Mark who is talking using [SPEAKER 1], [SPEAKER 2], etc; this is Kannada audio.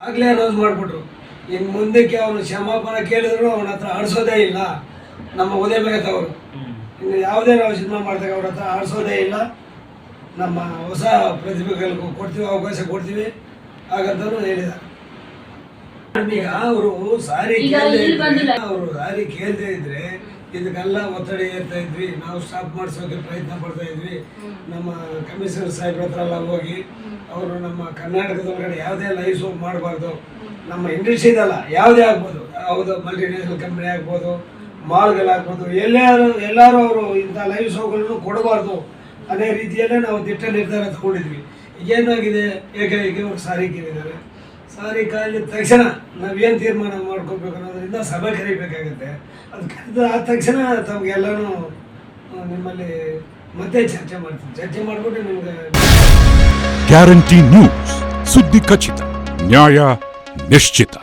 [SPEAKER 1] ಆಗಲೇ ಅನೌನ್ಸ್ ಮಾಡಿಬಿಟ್ರು. ಇನ್ನು ಮುಂದಕ್ಕೆ ಅವನು ಕ್ಷಮಾಪಣೆ ಕೇಳಿದ್ರು ಅವನ ಹತ್ರ ಆಡಿಸೋದೇ ಇಲ್ಲ. ನಮ್ಮ ಉದಯ ಮೇಘತವರು ಇನ್ನು ಯಾವುದೇ ನಾವು ಸಿನಿಮಾ ಮಾಡಿದಾಗ ಅವ್ರ ಹತ್ರ ಆಡಿಸೋದೇ ಇಲ್ಲ. ನಮ್ಮ ಹೊಸ ಪ್ರತಿಭೆಗಳಿಗೂ ಕೊಡ್ತೀವಿ, ಅವಕಾಶ ಕೊಡ್ತೀವಿ ಹಾಗಂತಲೂ ಹೇಳಿದ್ದಾರೆ. ಈಗ ಅವರು ಸಾರಿ ಕೇಳದೇ ಇದ್ರೆ ಇದಕ್ಕೆಲ್ಲ ಒತ್ತಡ ಏರ್ತಾ ಇದ್ವಿ. ನಾವು ಸ್ಟಾಪ್ ಮಾಡಿಸೋಕೆ ಪ್ರಯತ್ನ ಪಡ್ತಾ ಇದ್ವಿ. ನಮ್ಮ ಕಮಿಷನರ್ ಸಾಹೇಬ್ರ ಹತ್ರ ಎಲ್ಲ ಹೋಗಿ ಅವರು ನಮ್ಮ ಕರ್ನಾಟಕದೊಳಗಡೆ ಯಾವುದೇ ಲೈವ್ ಶೋ ಮಾಡಬಾರ್ದು, ನಮ್ಮ ಇಂಡಸ್ಟ್ರಿದಲ್ಲ ಯಾವುದೇ ಆಗ್ಬೋದು, ಯಾವುದು ಮಲ್ಟಿನ್ಯಾಷನಲ್ ಕಂಪ್ನಿ ಆಗ್ಬೋದು, ಮಾಲ್ಗಳಾಗ್ಬೋದು, ಎಲ್ಲರೂ ಅವರು ಇಂಥ ಲೈವ್ ಶೋಗಳನ್ನು ಕೊಡಬಾರ್ದು ಅದೇ ರೀತಿಯಲ್ಲೇ ನಾವು ದಿಟ್ಟ ನಿರ್ಧಾರ ತಗೊಂಡಿದ್ವಿ. ಏನಾಗಿದೆ, ಏಕಾಏಕಿ ಅವ್ರು ಸಾರಿ ಕೇಳಿದ್ದಾರೆ. ಸಾರಿ ಕಾಲಿದ ತಕ್ಷಣ ನಾವೇನು ತೀರ್ಮಾನ ಮಾಡ್ಕೋಬೇಕು ಅನ್ನೋದ್ರಿಂದ ಸಭೆ ಕರಿಬೇಕಾಗುತ್ತೆ. ಅದು ಕರೆದ ಆದ ತಕ್ಷಣ ತಮಗೆಲ್ಲನೂ ನಿಮ್ಮಲ್ಲಿ ಮತ್ತೆ ಚರ್ಚೆ ಮಾಡ್ತೀವಿ. ಚರ್ಚೆ ಮಾಡಿಬಿಟ್ಟು ನಿಮ್ಗೆ
[SPEAKER 2] ಗ್ಯಾರಂಟಿ ನ್ಯೂಸ್, ಸುದ್ದಿ ಖಚಿತ, ನ್ಯಾಯ ನಿಶ್ಚಿತ.